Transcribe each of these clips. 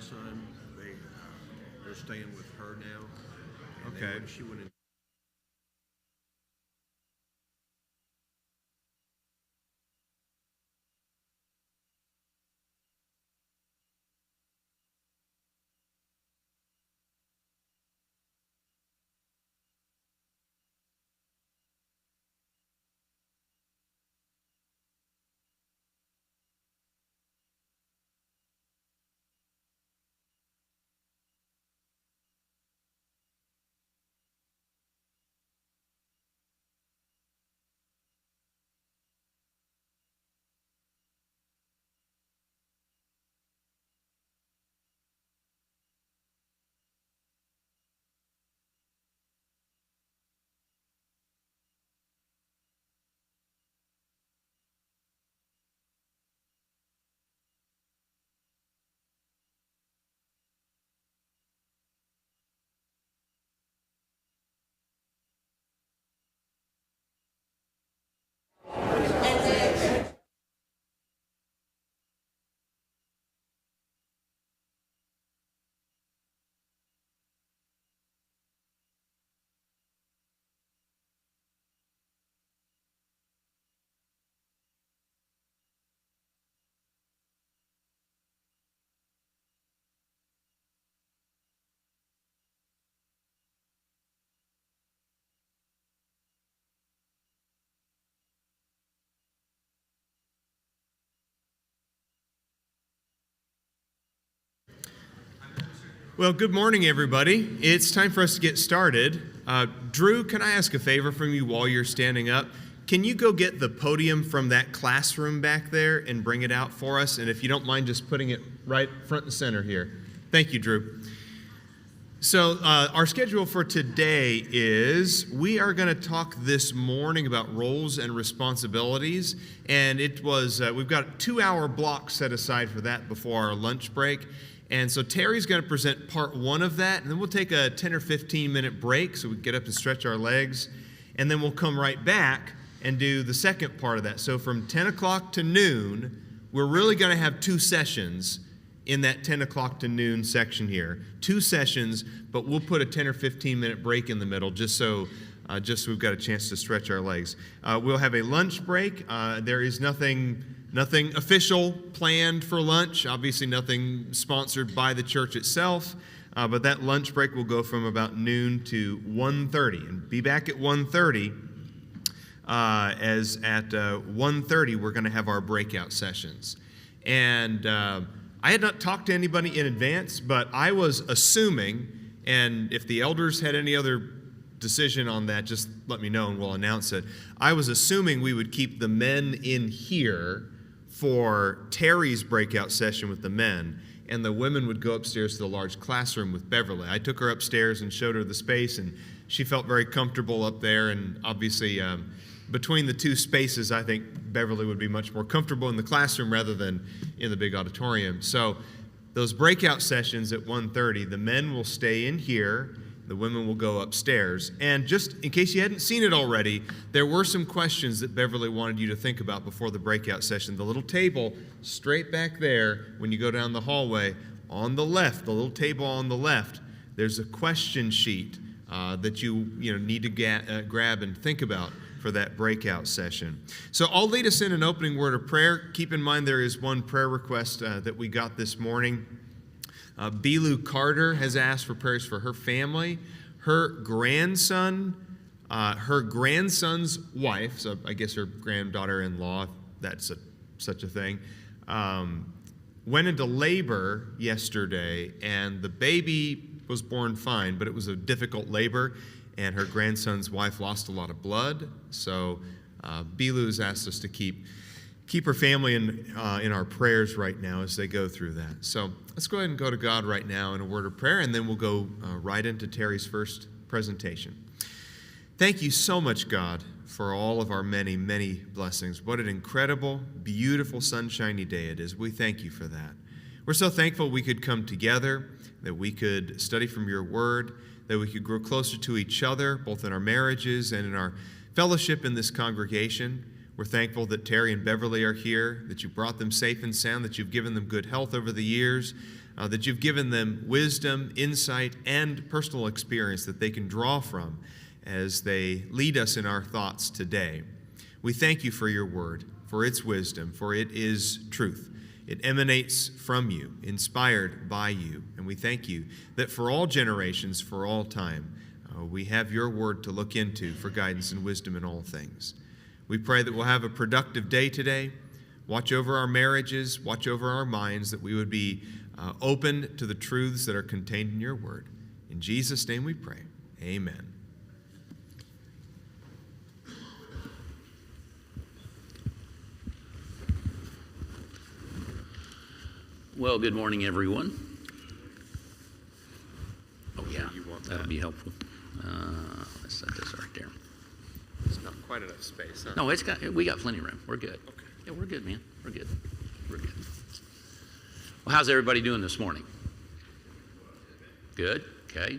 grandson. They're staying with her now. Okay. She went in. Well, good morning, everybody. It's time for us to get started. Drew, can I ask a favor from you while you're standing up? Can you go get the podium from that classroom back there and bring it out for us? And if you don't mind just putting it right front and center here. Thank you, Drew. So our schedule for today is we are going to talk this morning about roles and responsibilities. And we've got a 2-hour block set aside for that before our lunch break. And so Terry's going to present part 1 of that, and then we'll take a 10 or 15-minute break so we can get up and stretch our legs, and then we'll come right back and do the second part of that. So from 10 o'clock to noon, we're really going to have 2 sessions in that 10 o'clock to noon section here. 2 sessions, but we'll put a 10 or 15-minute break in the middle just so we've got a chance to stretch our legs. We'll have a lunch break. There is nothing official planned for lunch, obviously nothing sponsored by the church itself, but that lunch break will go from about noon to 1:30, and be back at 1:30, as at 1:30 we're going to have our breakout sessions. And I had not talked to anybody in advance, but I was assuming, and if the elders had any other decision on that, just let me know and we'll announce it. I was assuming we would keep the men in here for Terry's breakout session with the men, and the women would go upstairs to the large classroom with Beverly. I took her upstairs and showed her the space, and she felt very comfortable up there, and obviously between the 2 spaces, I think Beverly would be much more comfortable in the classroom rather than in the big auditorium. So those breakout sessions at 1:30, the men will stay in here, the women will go upstairs. And just in case you hadn't seen it already, there were some questions that Beverly wanted you to think about before the breakout session. The little table straight back there, when you go down the hallway, on the left, the little table on the left, there's a question sheet that you need to grab and think about for that breakout session. So I'll lead us in an opening word of prayer. Keep in mind there is one prayer request that we got this morning. Belu Carter has asked for prayers for her family, her grandson's wife, so I guess her granddaughter-in-law, if that's such a thing, went into labor yesterday, and the baby was born fine, but it was a difficult labor, and her grandson's wife lost a lot of blood. So Belu has asked us to keep her family in our prayers right now as they go through that. So let's go ahead and go to God right now in a word of prayer, and then we'll go right into Terry's first presentation. Thank you so much, God, for all of our many, many blessings. What an incredible, beautiful, sunshiny day it is. We thank you for that. We're so thankful we could come together, that we could study from your word, that we could grow closer to each other, both in our marriages and in our fellowship in this congregation. We're thankful that Terry and Beverly are here, that you brought them safe and sound, that you've given them good health over the years, that you've given them wisdom, insight, and personal experience that they can draw from as they lead us in our thoughts today. We thank you for your word, for its wisdom, for it is truth. It emanates from you, inspired by you. And we thank you that for all generations, for all time, we have your word to look into for guidance and wisdom in all things. We pray that we'll have a productive day today. Watch over our marriages, watch over our minds, that we would be open to the truths that are contained in your word. In Jesus' name we pray. Amen. Well, good morning, everyone. Oh, yeah, that'll be helpful. Let's set this right there. It's not quite enough space, huh? No, we got plenty of room. We're good. Okay. Yeah, we're good, man. We're good. Well, how's everybody doing this morning? Good. Okay.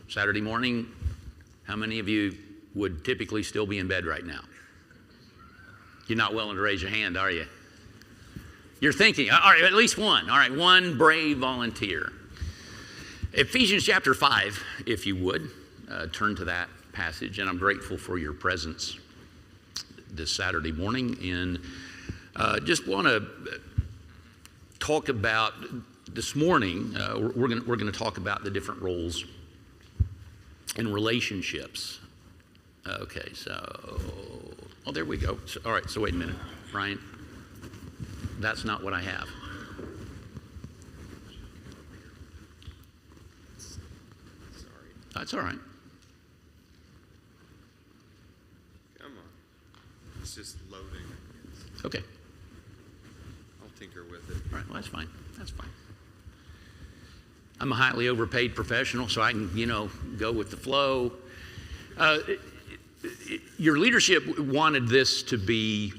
Saturday morning, how many of you would typically still be in bed right now? You're not willing to raise your hand, are you? You're thinking, all right, at least one. All right, one brave volunteer. Ephesians chapter 5, if you would, turn to that passage. And I'm grateful for your presence this Saturday morning. And just want to talk about this morning, we're going to talk about the different roles in relationships. Okay, so, oh, there we go. So, all right, so wait a minute, Ryan. That's not what I have. Sorry. That's all right. Come on. It's just loading. Okay. I'll tinker with it. All right, well, that's fine. That's fine. I'm a highly overpaid professional, so I can, go with the flow. Your leadership wanted this to be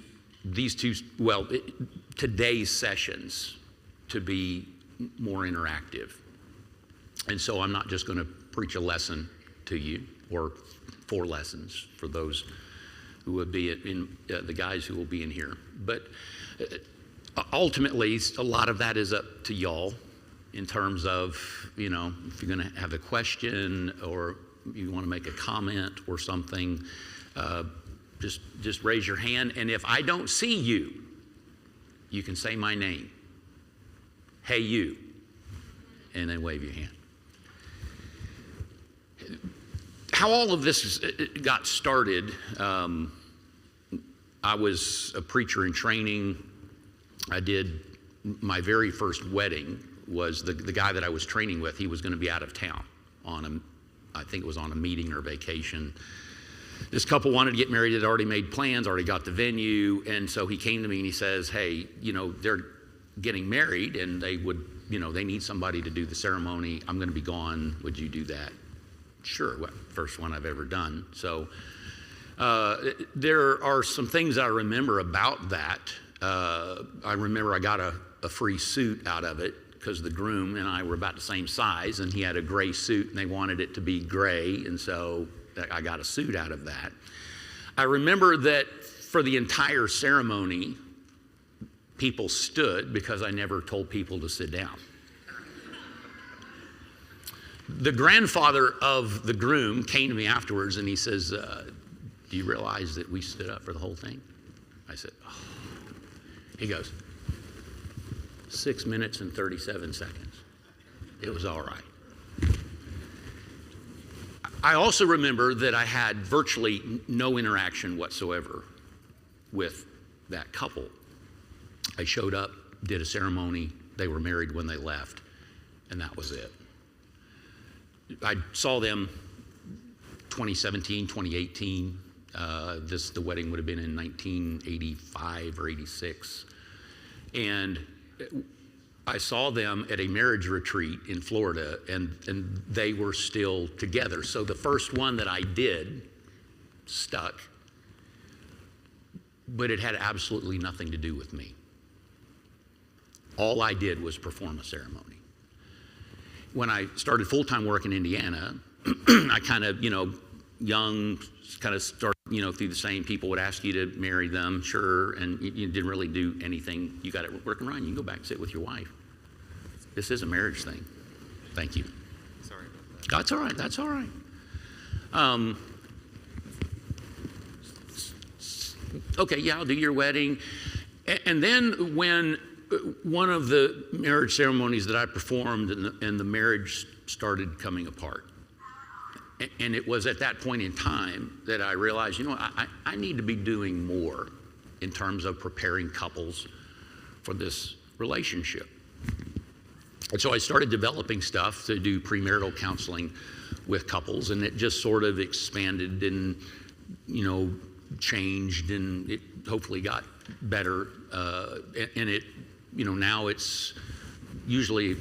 today's sessions to be more interactive. And so I'm not just going to preach a lesson to you, or 4 lessons for those who would be the guys who will be in here. But ultimately, a lot of that is up to y'all in terms of, if you're going to have a question or you want to make a comment or something, just raise your hand. And if I don't see you, you can say my name. Hey, you. And then wave your hand. How all of this got started, I was a preacher in training. I did my very first wedding was the guy that I was training with. He was going to be out of town I think it was on a meeting or vacation. This couple wanted to get married, had already made plans, already got the venue, and so he came to me and he says, hey, they're getting married and they would, they need somebody to do the ceremony. I'm going to be gone. Would you do that? Sure. Well, first one I've ever done. So there are some things I remember about that. I remember I got a free suit out of it because the groom and I were about the same size, and he had a gray suit and they wanted it to be gray, and so I got a suit out of that. I remember that for the entire ceremony, people stood because I never told people to sit down. The grandfather of the groom came to me afterwards and he says, do you realize that we stood up for the whole thing? I said, oh. He goes, 6 minutes and 37 seconds. It was all right. I also remember that I had virtually no interaction whatsoever with that couple. I showed up, did a ceremony, they were married when they left, and that was it. I saw them 2017, 2018. The wedding would have been in 1985 or 86. And I saw them at a marriage retreat in Florida, and they were still together. So the first one that I did stuck, but it had absolutely nothing to do with me. All I did was perform a ceremony. When I started full-time work in Indiana, I kind of, young, kind of start, through the same people would ask you to marry them, sure, and you didn't really do anything. You got it working right, you can go back and sit with your wife. This is a marriage thing. Thank you. Sorry. That's all right. That's all right. Okay, yeah, I'll do your wedding. And then when one of the marriage ceremonies that I performed and the marriage started coming apart. And it was at that point in time that I realized, I need to be doing more in terms of preparing couples for this relationship. And so I started developing stuff to do premarital counseling with couples, and it just sort of expanded and, changed, and it hopefully got better. And it, now it's usually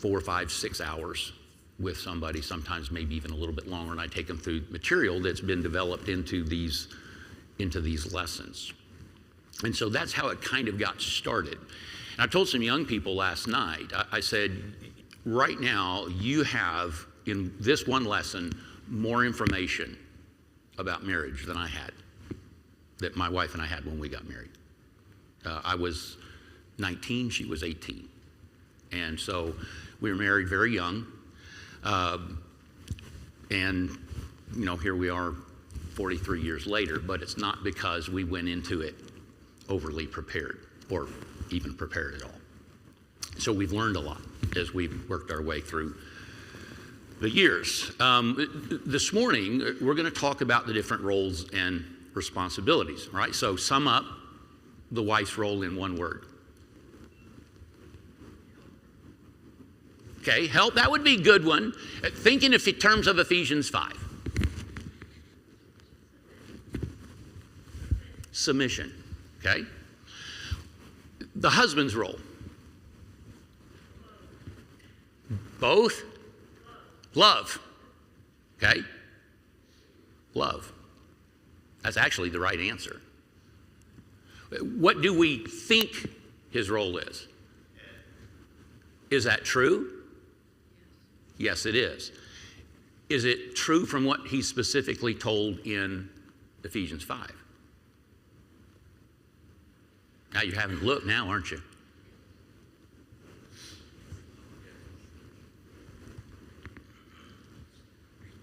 4, 5, 6 hours with somebody, sometimes maybe even a little bit longer, and I take them through material that's been developed into these lessons. And so that's how it kind of got started. And I told some young people last night, I said, right now you have, in this one lesson, more information about marriage than I had, that my wife and I had when we got married. I was 19, she was 18. And so we were married very young. And, here we are 43 years later, but it's not because we went into it overly prepared or even prepared at all. So we've learned a lot as we've worked our way through the years. This morning, we're going to talk about the different roles and responsibilities, right? So sum up the wife's role in one word. Okay, help, that would be a good one. Thinking in terms of Ephesians 5. Submission, okay? The husband's role. Both. Love, okay? Love. That's actually the right answer. What do we think his role is? Is that true? Yes, it is. Is it true from what he specifically told in Ephesians 5? Now you're having to look now, aren't you?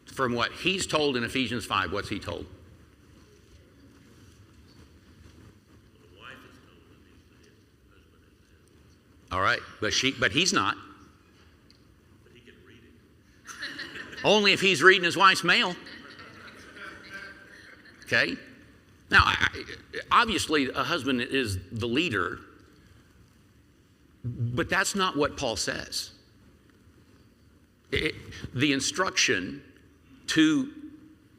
From what he's told in Ephesians 5, what's he told? All right, but he's not. But he can read it. Only if he's reading his wife's mail. Okay? Now, obviously, a husband is the leader, but that's not what Paul says. The instruction to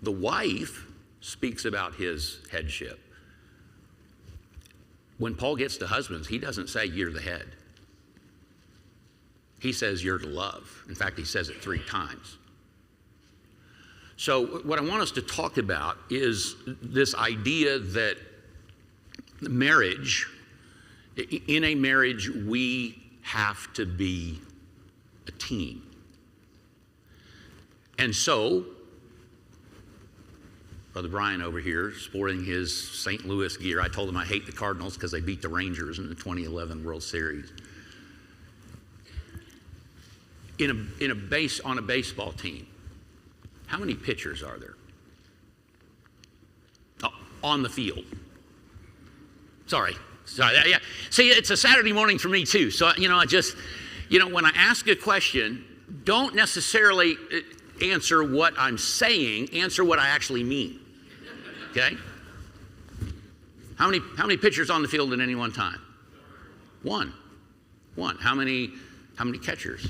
the wife speaks about his headship. When Paul gets to husbands, he doesn't say you're the head. He says you're to love. In fact, he says it 3 times. So what I want us to talk about is this idea that marriage, in a marriage, we have to be a team. And so, Brother Brian over here, sporting his St. Louis gear, I told him I hate the Cardinals because they beat the Rangers in the 2011 World Series. On a baseball team, how many pitchers are there? Oh, on the field. Sorry. Yeah. See, it's a Saturday morning for me too. So, when I ask a question, don't necessarily answer what I'm saying, answer what I actually mean. Okay? How many pitchers on the field at any one time? One. How many catchers?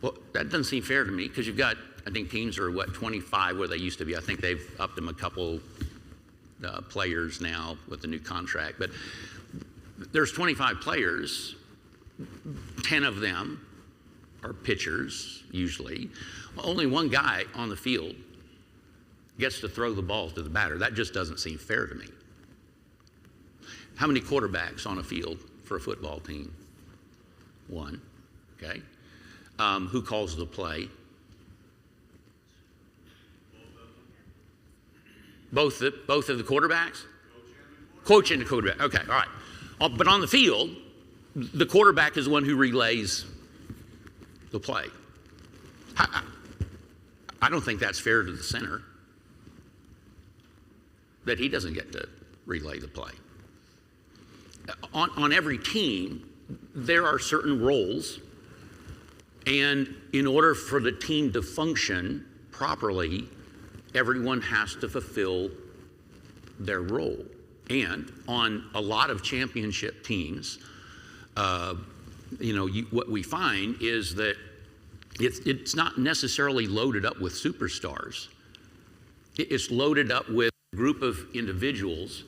Well, that doesn't seem fair to me because you've got, I think teams are 25 where they used to be. I think they've upped them a couple players now with the new contract. But there's 25 players, 10 of them are pitchers usually. Only one guy on the field gets to throw the ball to the batter. That just doesn't seem fair to me. How many quarterbacks on a field for a football team? One, okay? Who calls the play? Both of the quarterbacks? Coach and the quarterback. Okay, all right. But on the field, the quarterback is the one who relays the play. I don't think that's fair to the center, that he doesn't get to relay the play. On every team, there are certain roles, and in order for the team to function properly, everyone has to fulfill their role. And on a lot of championship teams, what we find is that it's not necessarily loaded up with superstars. It's loaded up with a group of individuals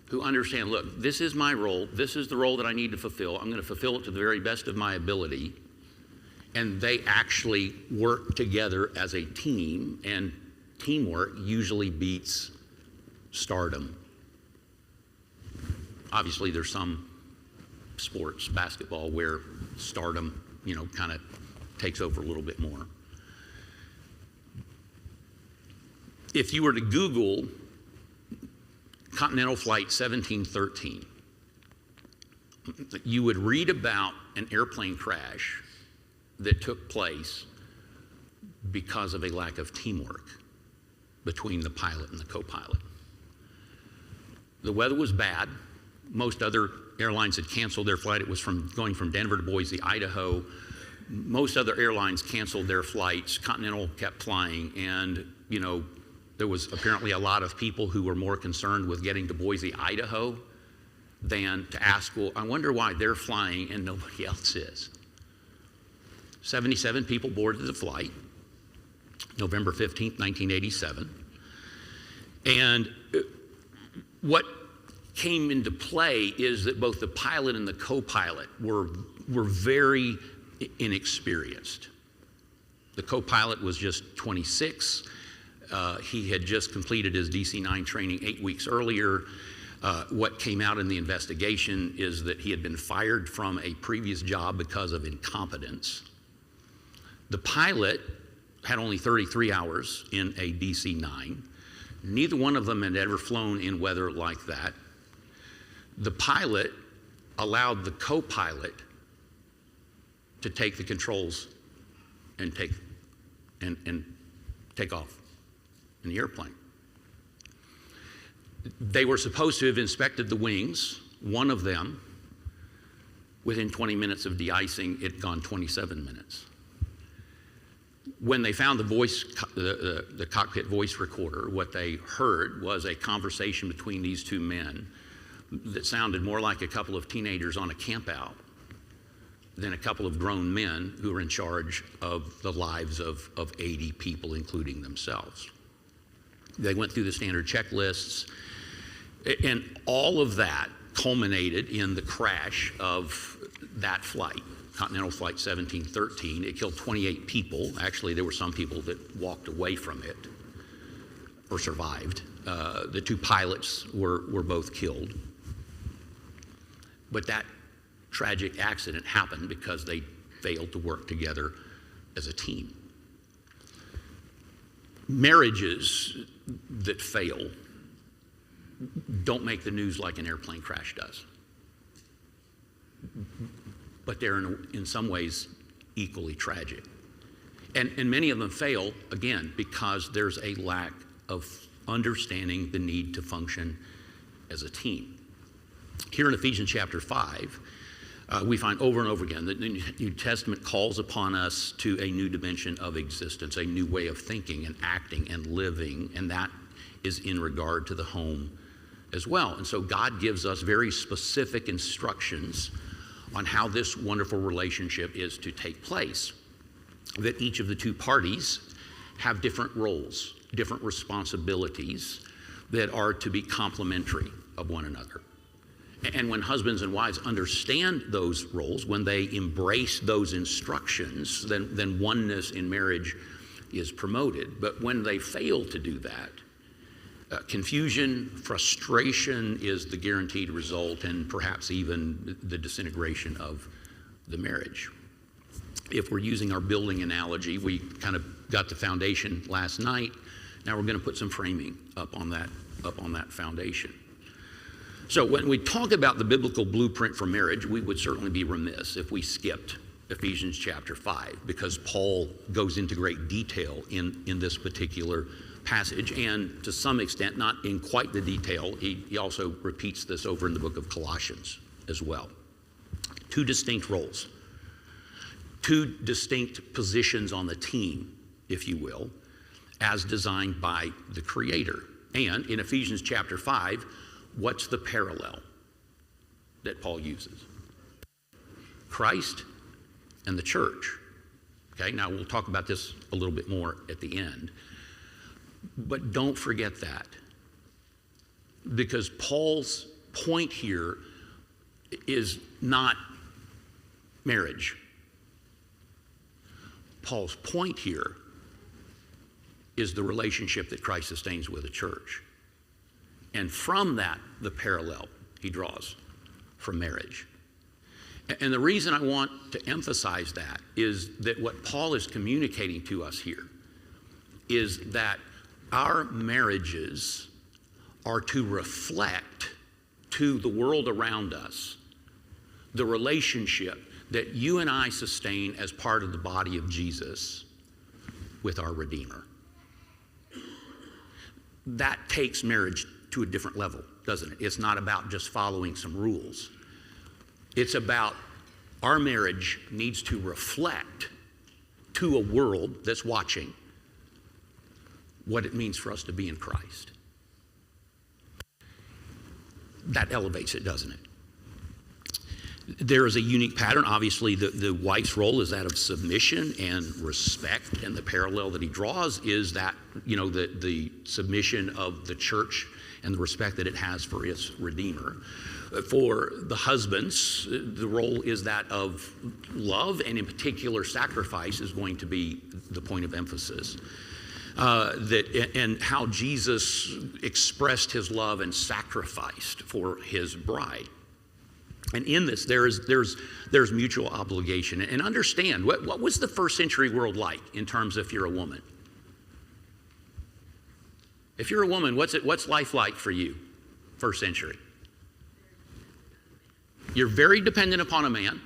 who understand, look, this is my role. This is the role that I need to fulfill. I'm going to fulfill it to the very best of my ability. And they actually work together as a team, and teamwork usually beats stardom. Obviously, there's some sports, basketball, where stardom, kind of takes over a little bit more. If you were to Google Continental Flight 1713, you would read about an airplane crash that took place because of a lack of teamwork between the pilot and the co-pilot. The weather was bad. Most other airlines had canceled their flight. It was going from Denver to Boise, Idaho. Most other airlines canceled their flights. Continental kept flying, and there was apparently a lot of people who were more concerned with getting to Boise, Idaho, than to ask, well, I wonder why they're flying and nobody else is. 77 people boarded the flight, November 15th, 1987. And what came into play is that both the pilot and the co-pilot were very inexperienced. The co-pilot was just 26. He had just completed his DC-9 training 8 weeks earlier. What came out in the investigation is that he had been fired from a previous job because of incompetence. The pilot had only 33 hours in a DC-9. Neither one of them had ever flown in weather like that. The pilot allowed the co-pilot to take the controls and take off in the airplane. They were supposed to have inspected the wings. One of them, within 20 minutes of de-icing, it had gone 27 minutes. When they found the cockpit voice recorder, what they heard was a conversation between these two men that sounded more like a couple of teenagers on a campout than a couple of grown men who were in charge of the lives of 80 people, including themselves. They went through the standard checklists, and all of that culminated in the crash of that flight, Continental Flight 1713. It killed 28 people. Actually, there were some people that walked away from it or survived. The two pilots were both killed. But that tragic accident happened because they failed to work together as a team. Marriages that fail don't make the news like an airplane crash does. But they're in some ways equally tragic. And many of them fail, again, because there's a lack of understanding the need to function as a team. Here in Ephesians chapter 5, we find over and over again that the New Testament calls upon us to a new dimension of existence, a new way of thinking and acting and living, and that is in regard to the home as well. And so God gives us very specific instructions on how this wonderful relationship is to take place, that each of the two parties have different roles, different responsibilities that are to be complementary of one another. And when husbands and wives understand those roles, when they embrace those instructions, then oneness in marriage is promoted. But when they fail to do that, confusion, frustration is the guaranteed result, and perhaps even the disintegration of the marriage. If we're using our building analogy, we kind of got the foundation last night. Now we're going to put some framing up on that foundation. So when we talk about the biblical blueprint for marriage, we would certainly be remiss if we skipped Ephesians chapter 5, because Paul goes into great detail in this particular passage, and to some extent, not in quite the detail, he also repeats this over in the book of Colossians as well. Two distinct roles, two distinct positions on the team, if you will, as designed by the Creator. And in Ephesians chapter 5, what's the parallel that Paul uses? Christ and the church. Okay, now we'll talk about this a little bit more at the end. But don't forget that, because Paul's point here is not marriage. Paul's point here is the relationship that Christ sustains with the church. And from that, the parallel he draws from marriage. And the reason I want to emphasize that is that what Paul is communicating to us here is that our marriages are to reflect to the world around us the relationship that you and I sustain as part of the body of Jesus with our Redeemer. That takes marriage to a different level, doesn't it? It's not about just following some rules. It's about our marriage needs to reflect to a world that's watching what it means for us to be in Christ. That elevates it, doesn't it? There is a unique pattern. Obviously, the wife's role is that of submission and respect, and the parallel that he draws is that, the submission of the church and the respect that it has for its Redeemer. For the husbands, the role is that of love, and in particular, sacrifice is going to be the point of emphasis. And how Jesus expressed his love and sacrificed for his bride. And in this, there's mutual obligation. And understand, what was the first century world like in terms of if you're a woman? If you're a woman, what's life like for you, first century? You're very dependent upon a man.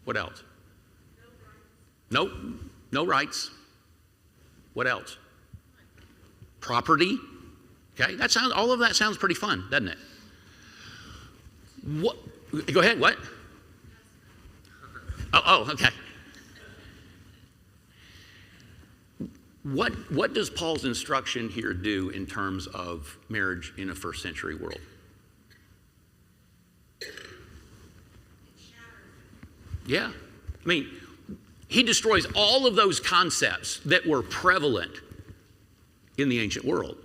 What else? Nope, no rights. What else? Property. Okay, all of that sounds pretty fun, doesn't it? What? Go ahead. What? Oh, okay. What does Paul's instruction here do in terms of marriage in a first century world? Yeah. I mean, he destroys all of those concepts that were prevalent in the ancient world.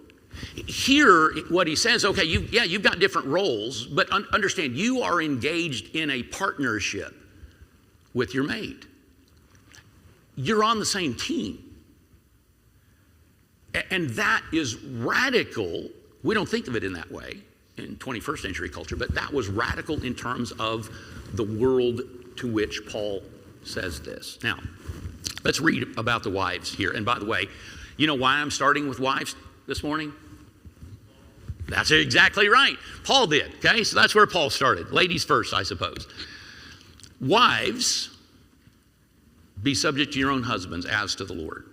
Here, what he says, okay, you've got different roles, but understand, you are engaged in a partnership with your mate. You're on the same team. And that is radical. We don't think of it in that way in 21st century culture, but that was radical in terms of the world to which Paul says this. Now, let's read about the wives here. And by the way, you know why I'm starting with wives this morning? That's exactly right. Paul did, okay? So that's where Paul started. Ladies first, I suppose. Wives, be subject to your own husbands as to the Lord.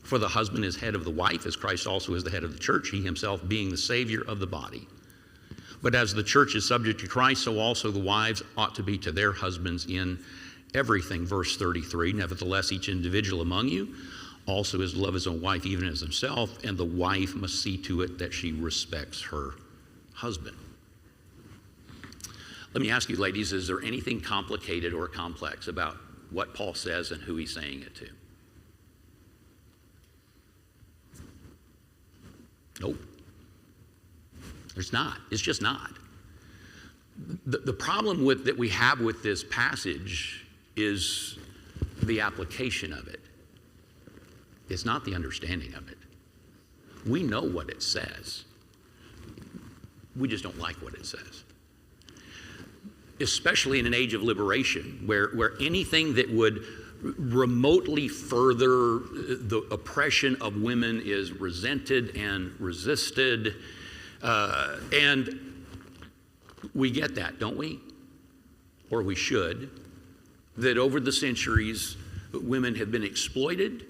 For the husband is head of the wife, as Christ also is the head of the church, he himself being the Savior of the body. But as the church is subject to Christ, so also the wives ought to be to their husbands in everything. Verse 33, nevertheless, each individual among you also is to love his own wife even as himself, and the wife must see to it that she respects her husband. Let me ask you, ladies, is there anything complicated or complex about what Paul says and who he's saying it to? Nope. There's not. It's just not. The problem that we have with this passage is the application of it. It's not the understanding of it. We know what it says. We just don't like what it says. Especially in an age of liberation, where anything that would remotely further the oppression of women is resented and resisted. And we get that, don't we? Or we should. That over the centuries, women have been exploited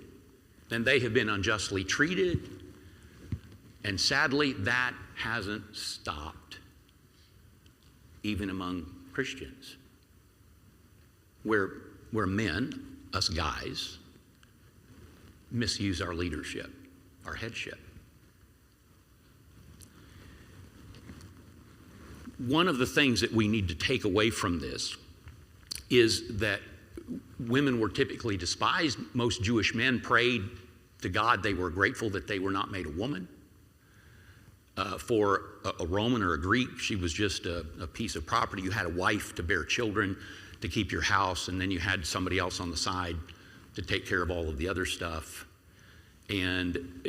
and they have been unjustly treated. And sadly, that hasn't stopped, even among Christians, where men, us guys, misuse our leadership, our headship. One of the things that we need to take away from this is that women were typically despised. Most Jewish men prayed to God. They were grateful that they were not made a woman. For a Roman or a Greek, she was just a piece of property. You had a wife to bear children, to keep your house, and then you had somebody else on the side to take care of all of the other stuff. And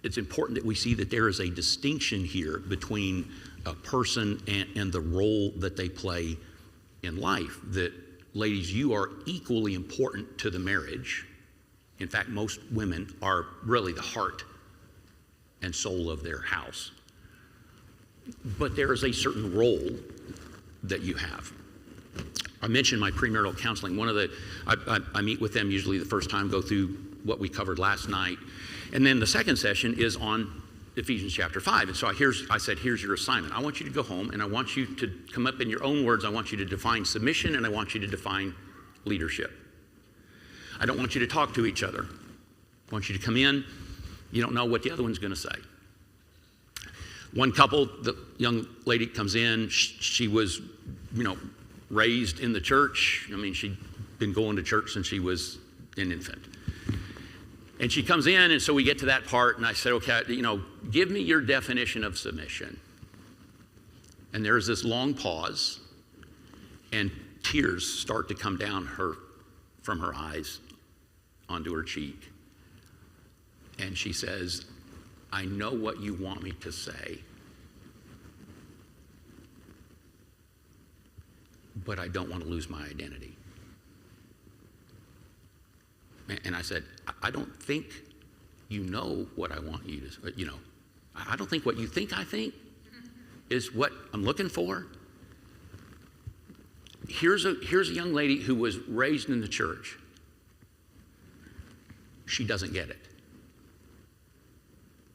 it's important that we see that there is a distinction here between a person and the role that they play in life. That, ladies, you are equally important to the marriage. In fact, most women are really the heart and soul of their house. But there is a certain role that you have. I mentioned my premarital counseling. I meet with them usually the first time, go through what we covered last night. And then the second session is on Ephesians chapter 5. And so I said, here's your assignment. I want you to go home and I want you to come up in your own words. I want you to define submission and I want you to define leadership. I don't want you to talk to each other. I want you to come in. You don't know what the other one's going to say. One couple, the young lady comes in. She was, raised in the church. I mean, she'd been going to church since she was an infant. And she comes in, and so we get to that part, and I said, okay, give me your definition of submission. And there's this long pause, and tears start to come down from her eyes onto her cheek. And she says, I know what you want me to say, but I don't want to lose my identity. And I said, I don't think you know what I want you to, I don't think what you think I think is what I'm looking for. Here's a young lady who was raised in the church. She doesn't get it.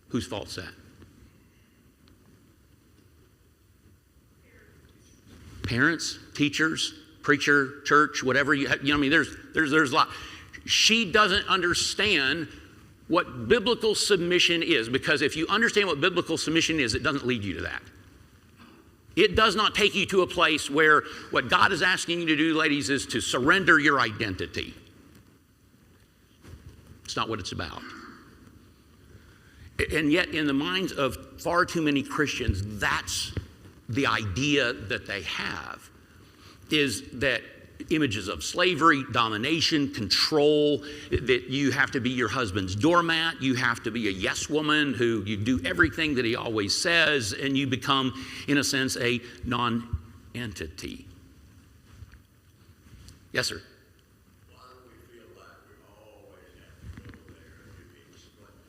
Whose fault's that? Parents, teachers, preacher, church, whatever you have, there's a lot. She doesn't understand what biblical submission is, because if you understand what biblical submission is, it doesn't lead you to that. It does not take you to a place where what God is asking you to do, ladies, is to surrender your identity. It's not what it's about. And yet, in the minds of far too many Christians, that's the idea that they have, is that images of slavery, domination, control, that you have to be your husband's doormat, you have to be a yes woman who you do everything that he always says, and you become, in a sense, a non-entity. Yes, sir? Why do we feel like we always have to go there to be explained?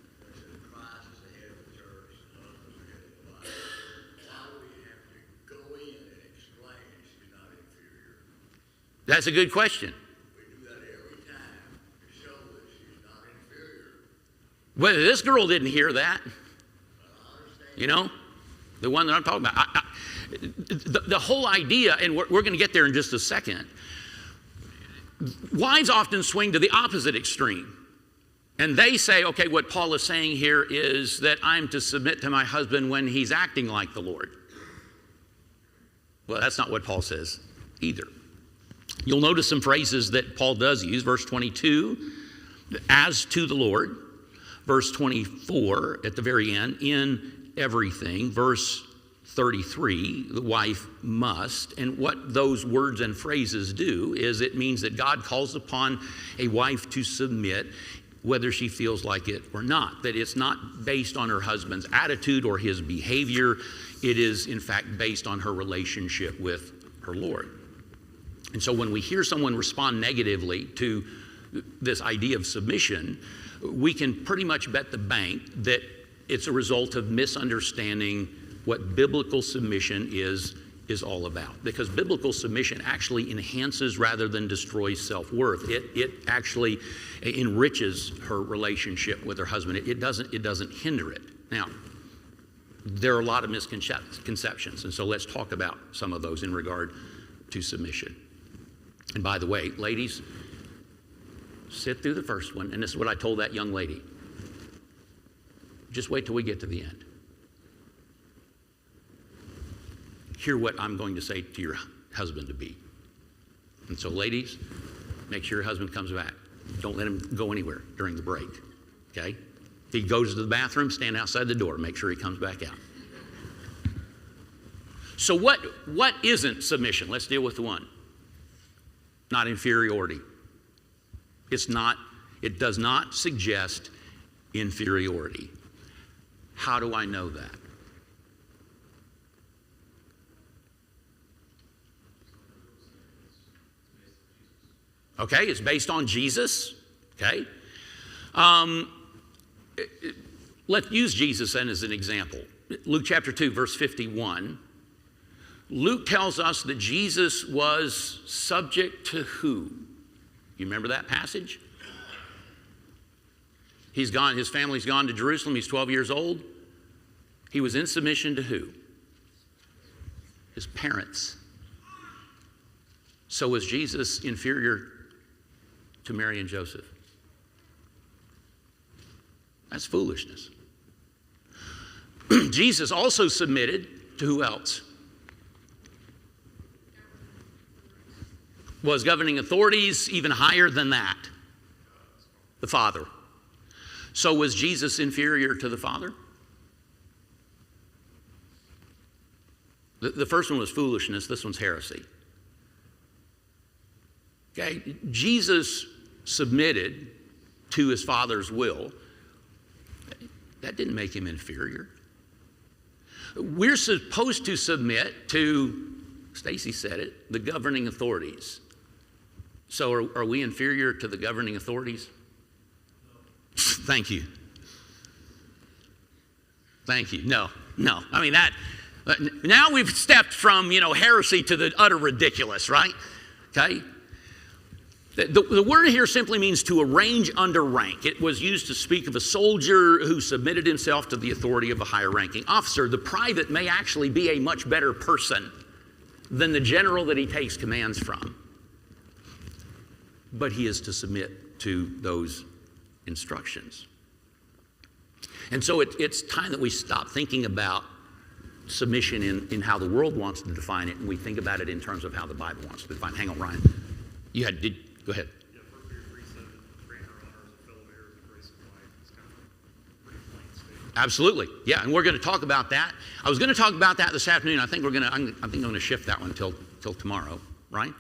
Christ is the head of the church, the husband's the head of the wife. Why do we have to go in and explain she's not inferior? That's a good question. We do that every time to show that she's not inferior. Well, this girl didn't hear that. I understand. The one that I'm talking about. The whole idea, and we're going to get there in just a second. Wives often swing to the opposite extreme. And they say, okay, what Paul is saying here is that I'm to submit to my husband when he's acting like the Lord. Well, that's not what Paul says either. You'll notice some phrases that Paul does use. Verse 22, as to the Lord. Verse 24, at the very end, in everything. Verse 33, the wife must. And what those words and phrases do is it means that God calls upon a wife to submit whether she feels like it or not. That it's not based on her husband's attitude or his behavior. It is, in fact, based on her relationship with her Lord. And so when we hear someone respond negatively to this idea of submission, we can pretty much bet the bank that it's a result of misunderstanding what biblical submission is all about. Because biblical submission actually enhances rather than destroys self-worth. It actually enriches her relationship with her husband. It doesn't hinder it. Now, there are a lot of misconceptions, and so let's talk about some of those in regard to submission. And by the way, ladies, sit through the first one, and this is what I told that young lady. Just wait till we get to the end. Hear what I'm going to say to your husband to be. And so, ladies, make sure your husband comes back. Don't let him go anywhere during the break, okay? If he goes to the bathroom, stand outside the door. Make sure he comes back out. So what isn't submission? Let's deal with the one. Not inferiority. It does not suggest inferiority. How do I know that? Okay, it's based on Jesus. Okay. Let's use Jesus then as an example. Luke chapter 2, verse 51. Luke tells us that Jesus was subject to who? You remember that passage? He's gone, his family's gone to Jerusalem. He's 12 years old. He was in submission to who? His parents. So was Jesus inferior to Mary and Joseph? That's foolishness. Jesus also submitted to who else? Was governing authorities even higher than that? The Father. So was Jesus inferior to the Father? The first one was foolishness. This one's heresy. Okay, Jesus submitted to his Father's will. That didn't make him inferior. We're supposed to submit to, Stacy said it, the governing authorities. So are we inferior to the governing authorities? Thank you. Thank you. No. I mean, now we've stepped from, heresy to the utter ridiculous, right? Okay? The word here simply means to arrange under rank. It was used to speak of a soldier who submitted himself to the authority of a higher ranking officer. The private may actually be a much better person than the general that he takes commands from. But he is to submit to those instructions. And so it's time that we stop thinking about submission in how the world wants to define it, and we think about it in terms of how the Bible wants to define it. Hang on, Ryan. Go ahead. Yeah, 1 Peter 3:7, grant our honor as a fellow heir of the grace of life. It's kind of a pretty plain statement. Absolutely. Yeah, and we're going to talk about that. I was going to talk about that this afternoon. I think I'm going to shift that one till tomorrow, right?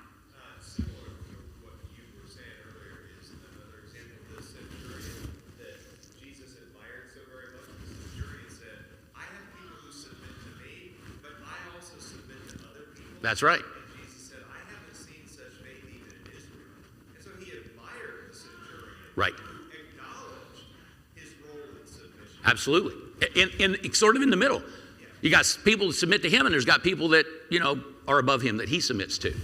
Similar to what you were saying earlier is another example of this centurion that Jesus admired so very much. The centurion said, I have people who submit to me, but I also submit to other people. That's right. And Jesus said, I haven't seen such faith even in Israel. And so he admired the centurion. Right. Acknowledged his role in submission. Absolutely. In sort of in the middle. You got people that submit to him, and there's got people that, are above him that he submits to. It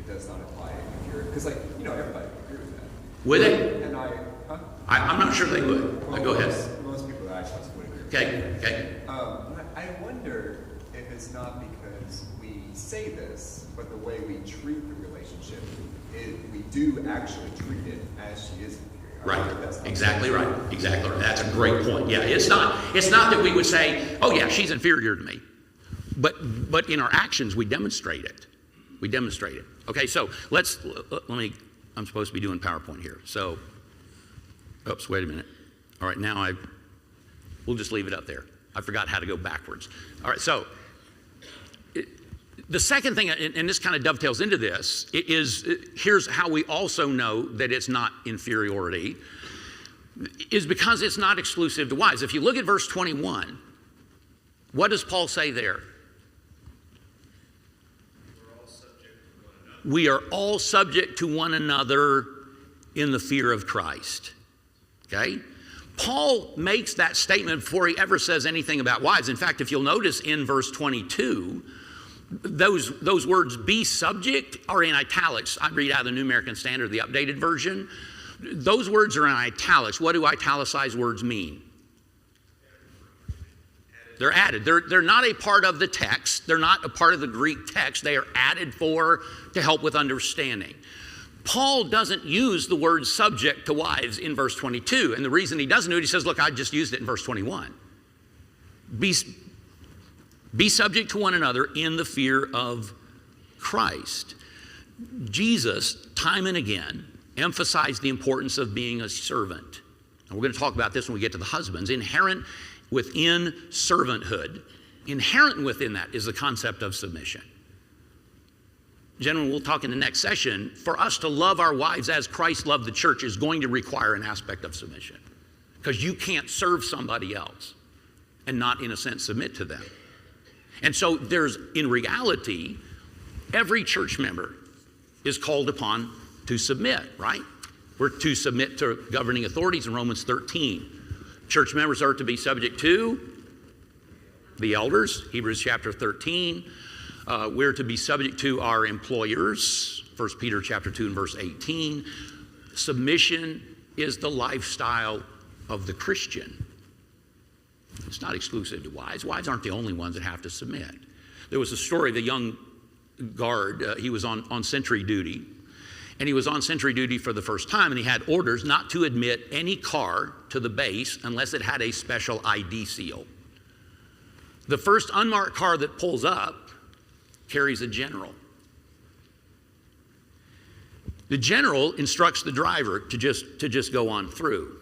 does not apply if you're, because everybody would agree with that. Would they? And I'm not sure they would. well, Go ahead. Most people that I trust would agree. Okay. I wonder if it's not because we say this, but the way we treat the relationship, we do actually treat it as she is inferior. Right. Exactly right. Exactly right. That's a great point. Yeah. It's not that we would say, oh yeah, she's inferior to me. But in our actions we demonstrate it. Okay, so I'm supposed to be doing PowerPoint here. So, oops, wait a minute. All right, now we'll just leave it up there. I forgot how to go backwards. All right, so the second thing, and this kind of dovetails into this, here's how we also know that it's not inferiority, is because it's not exclusive to wives. If you look at verse 21, what does Paul say there? We're all subject to one we are all subject to one another in the fear of Christ. Okay? Paul makes that statement before he ever says anything about wives. In fact, if you'll notice in verse 22, those words, be subject, are in italics. I read out of the New American Standard, the updated version. Those words are in italics. What do italicized words mean? They're added. They're not a part of the text. They're not a part of the Greek text. They are added to help with understanding. Paul doesn't use the word subject to wives in verse 22. And the reason he doesn't do it, he says, look, I just used it in verse 21. Be subject to one another in the fear of Christ. Jesus, time and again, emphasized the importance of being a servant. And we're going to talk about this when we get to the husbands. Inherent within servanthood, inherent within that is the concept of submission. Gentlemen, we'll talk in the next session. For us to love our wives as Christ loved the church is going to require an aspect of submission. Because you can't serve somebody else and not, in a sense, submit to them. And so in reality, every church member is called upon to submit, right? We're to submit to governing authorities in Romans 13. Church members are to be subject to the elders, Hebrews chapter 13. We're to be subject to our employers, 1 Peter chapter 2 and verse 18. Submission is the lifestyle of the Christian. It's not exclusive to wives. Wives aren't the only ones that have to submit. There was a story of a young guard. He was on sentry duty. And he was on sentry duty for the first time, and he had orders not to admit any car to the base unless it had a special ID seal. The first unmarked car that pulls up carries a general. The general instructs the driver to just go on through.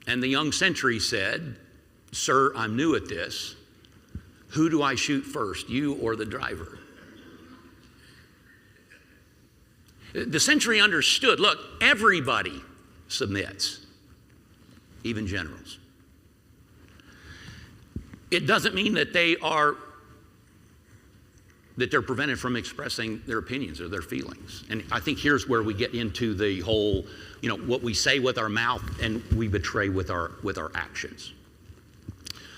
And the young sentry said, "Sir, I'm new at this. Who do I shoot first, you or the driver?" The sentry understood, look, everybody submits, even generals. It doesn't mean that they're prevented from expressing their opinions or their feelings. And I think here's where we get into the whole, what we say with our mouth and we betray with our actions.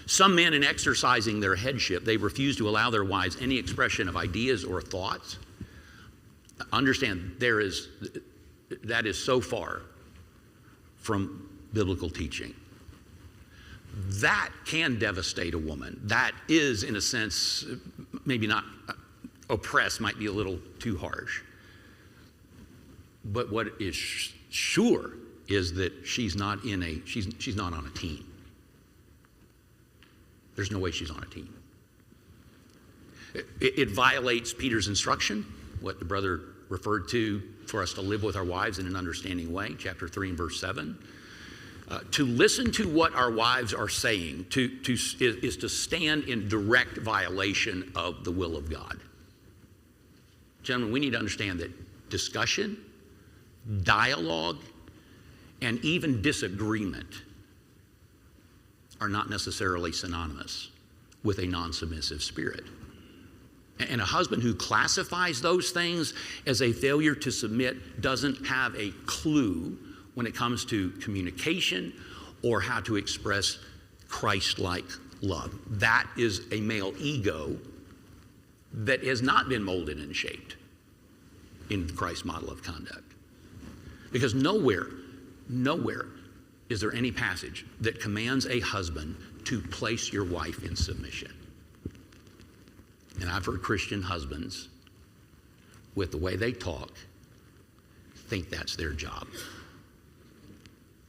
Some men, in exercising their headship, they refuse to allow their wives any expression of ideas or thoughts. Understand, that is so far from biblical teaching. That can devastate a woman. That is, in a sense, maybe not oppress, might be a little too harsh. But what is sure is that she's not on a team. There's no way she's on a team. It violates Peter's instruction, what the brother referred to, for us to live with our wives in an understanding way, chapter 3 and verse 7. To listen to what our wives are saying is to stand in direct violation of the will of God. Gentlemen, we need to understand that discussion, dialogue, and even disagreement are not necessarily synonymous with a non-submissive spirit. And a husband who classifies those things as a failure to submit doesn't have a clue when it comes to communication or how to express Christ-like love. That is a male ego that has not been molded and shaped in Christ's model of conduct. Because nowhere is there any passage that commands a husband to place your wife in submission. And I've heard Christian husbands, with the way they talk, think that's their job.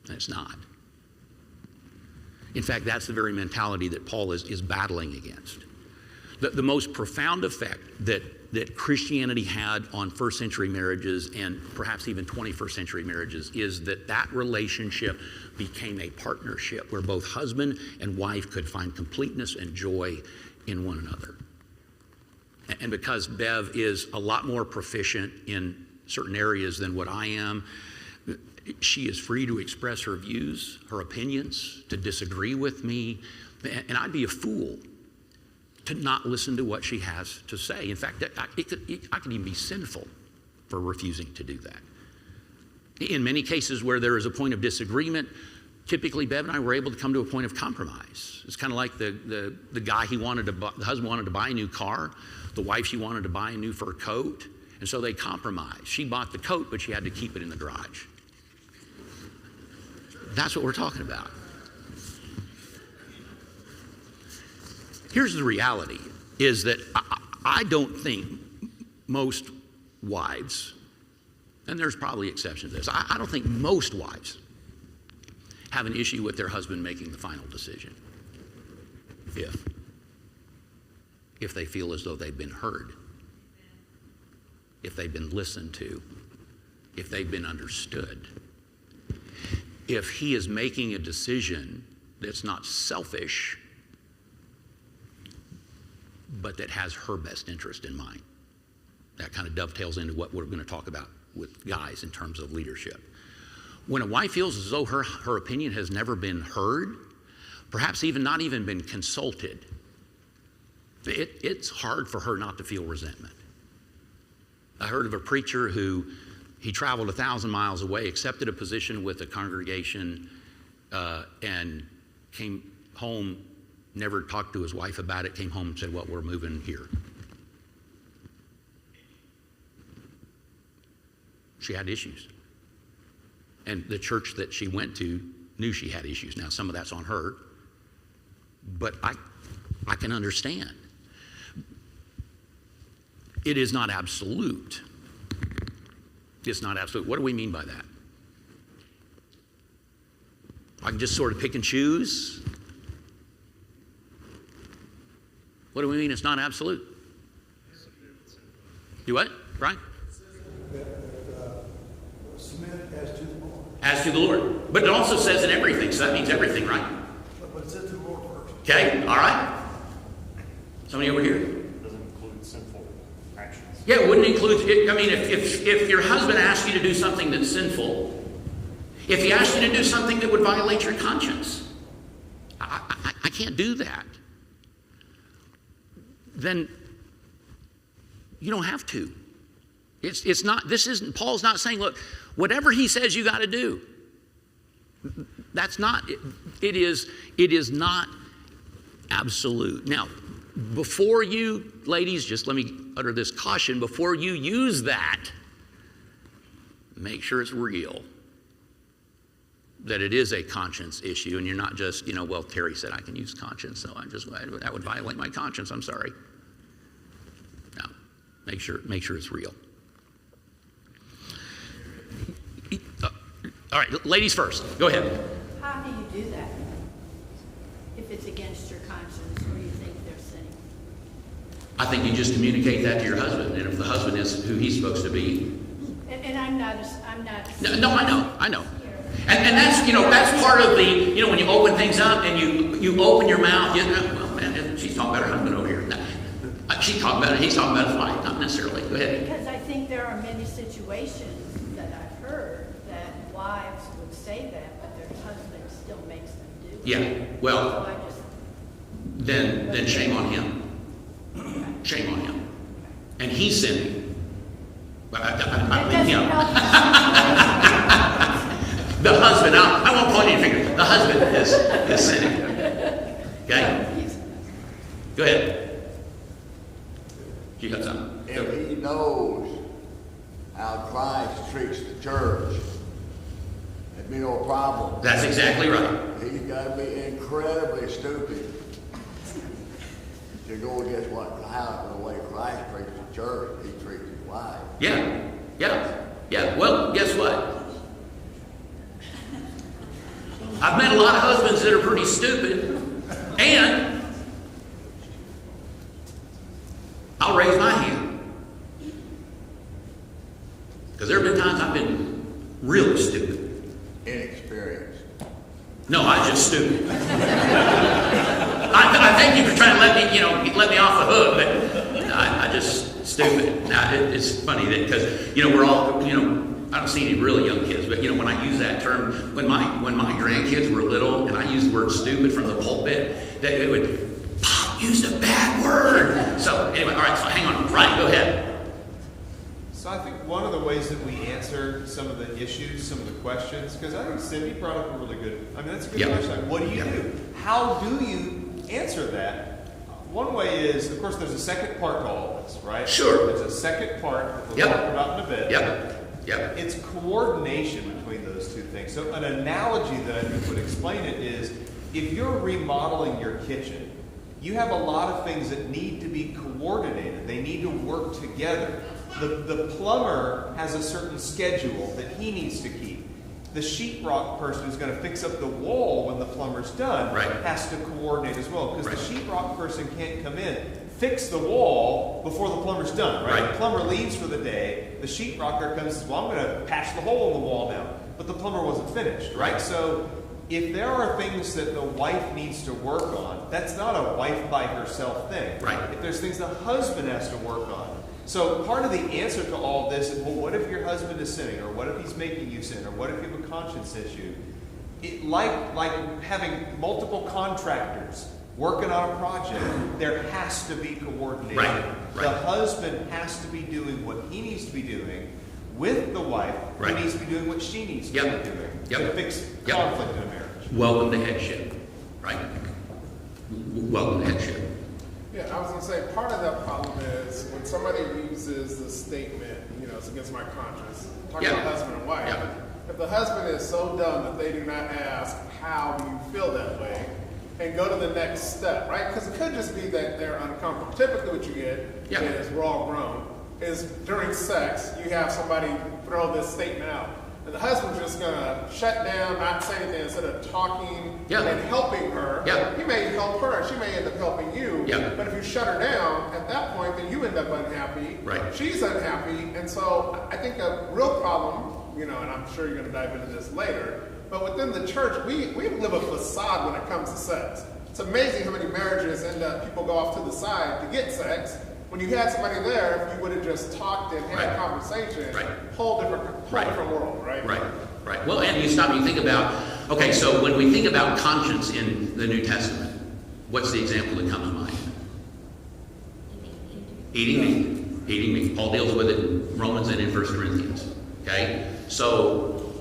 And it's not. In fact, that's the very mentality that Paul is battling against. The most profound effect that Christianity had on first century marriages and perhaps even 21st century marriages is that relationship became a partnership where both husband and wife could find completeness and joy in one another. And because Bev is a lot more proficient in certain areas than what I am, she is free to express her views, her opinions, to disagree with me. And I'd be a fool to not listen to what she has to say. In fact, I could even be sinful for refusing to do that. In many cases where there is a point of disagreement, typically Bev and I were able to come to a point of compromise. It's kind of like the guy the husband wanted to buy a new car, the wife, she wanted to buy a new fur coat, and so they compromised. She bought the coat, but she had to keep it in the garage. That's what we're talking about. Here's the reality, is that I don't think most wives, and there's probably exceptions to this, I don't think most wives have an issue with their husband making the final decision if they feel as though they've been heard, if they've been listened to, if they've been understood, if he is making a decision that's not selfish but that has her best interest in mind. That kind of dovetails into what we're going to talk about with guys in terms of leadership. When a wife feels as though her opinion has never been heard, perhaps even not even been consulted, it's hard for her not to feel resentment. I heard of a preacher who he traveled 1,000 miles away, accepted a position with a congregation, and came home, never talked to his wife about it, came home and said, well, we're moving here. She had issues. And the church that she went to knew she had issues. Now, some of that's on her, but I can understand. It is not absolute. It's not absolute. What do we mean by that? I can just sort of pick and choose. What do we mean it's not absolute? Do what? Right? Submit as to the Lord. As to the Lord. But it also says in everything, so that means everything, right? But it says to the Lord first. Okay, all right. Somebody over here? Doesn't include sinful actions. Yeah, it wouldn't include, if your husband asked you to do something that's sinful, if he asked you to do something that would violate your conscience, I can't do that. Then you don't have to. It's not, this isn't, Paul's not saying, look, whatever he says you got to do. That's not, it is not absolute. Now, before you, ladies, just let me utter this caution, before you use that, make sure it's real. That it is a conscience issue, and you're not just, well, Terry said I can use conscience, so that would violate my conscience, I'm sorry. No, make sure it's real. All right, ladies first, go ahead. How do you do that? If it's against your conscience or you think they're sinning? I think you just communicate that to your husband, and if the husband is who he's supposed to be. And I'm not. No, I know. And that's, that's part of the, when you open things up and you open your mouth, well, man, she's talking about her husband over here. No, she's talking about it, he's talking about his wife, not necessarily. Go ahead. Because I think there are many situations that I've heard that wives would say that, but their husband still makes them do it. Yeah, well, So I just, then shame on him. Shame on him. And he's sinning. But I that blame doesn't him. help the situation. The husband, I won't point any finger. The husband is sinning. Okay? Go ahead. You got something? If he knows how Christ treats the church, there'd be no problem. That's exactly right. He's got to be incredibly stupid to go against the way Christ treats the church. He treats his wife. Yeah. Well, guess what? I've met a lot of husbands that are pretty stupid, and I'll raise my hand. Because there have been times I've been really stupid. Inexperienced. No, I was just stupid. I thank you for trying to let me off the hook, but I just stupid. Now, it's funny that because, we're all, I don't see any really young kids, but when I use that term, when my grandkids were little and I used the word stupid from the pulpit, they would, Pop used a bad word. So anyway, all right, so hang on. Ryan, go ahead. So I think one of the ways that we answer some of the issues, some of the questions, because I think Cindy brought up a really good, I mean, that's a good Yeah. question. Like, what do you Yeah. do? How do you answer that? One way is, of course, there's a second part to all this, right? Sure. There's a second part that we'll Yep. talk about in a bit. Yep. It's coordination between those two things. So an analogy that I think would explain it is, if you're remodeling your kitchen, you have a lot of things that need to be coordinated. They need to work together. The plumber has a certain schedule that he needs to keep. The sheetrock person who's going to fix up the wall when the plumber's done Right. has to coordinate as well, because Right. the sheetrock person can't come in, fix the wall before the plumber's done, right? Right. The plumber leaves for the day, the sheetrocker comes and says, well, I'm going to patch the hole in the wall now, but the plumber wasn't finished, right? So if there are things that the wife needs to work on, that's not a wife by herself thing. Right. If there's things the husband has to work on. So part of the answer to all this is, well, what if your husband is sinning? Or what if he's making you sin? Or what if you have a conscience issue? Like having multiple contractors working on a project, there has to be coordination. Right. The husband has to be doing what he needs to be doing with the wife, Right. who needs to be doing what she needs to Yep. be doing Yep. to fix Yep. conflict in a marriage. Welcome to headship, right? Welcome to headship. Yeah, I was gonna say, part of that problem is when somebody uses the statement, you know, it's against my conscience, talking Yeah. about husband and wife. Yeah. If the husband is so dumb that they do not ask, how do you feel that way? And go to the next step, right? Because it could just be that they're uncomfortable. Typically what you get Yeah. is, we're all grown, is during sex, you have somebody throw this statement out. And the husband's just gonna shut down, not say anything, instead of talking Yeah. and helping her. Yeah. He may help her, and she may end up helping you. Yeah. But if you shut her down, at that point, then you end up unhappy. Right. She's unhappy. And so I think a real problem, you know, and I'm sure you're going to dive into this later, but within the church, we live a facade when it comes to sex. It's amazing how many marriages end up, people go off to the side to get sex. When you had somebody there, if you would have just talked and had Right. a conversation, Right. whole different Right. world, right? Right. Well, and you stop and you think about, okay, so when we think about conscience in the New Testament, what's the example that comes to mind? Eating meat. Eating meat. Paul deals with it in Romans and in 1 Corinthians. Okay? So,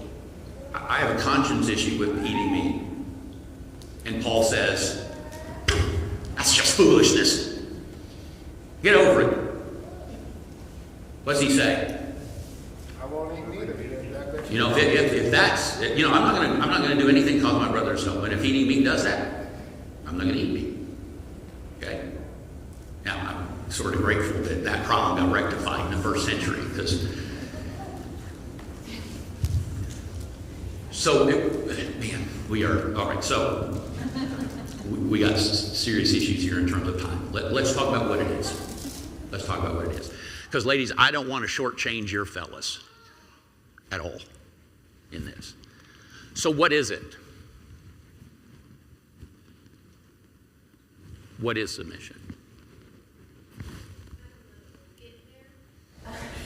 I have a conscience issue with eating meat. And Paul says, that's just foolishness. Get over it. What's he say? I won't eat neither. You know, if that's, you know, I'm not gonna do anything to cause my brother to stumble. And if eating meat does that, I'm not gonna eat meat. Okay? Now, I'm sort of grateful that that problem got rectified in the first century, because man, we are, all right, so we got serious issues here in terms of time. Let's talk about what it is. Let's talk about what it is. Because ladies, I don't want to shortchange your fellas at all in this. So what is it? What is submission?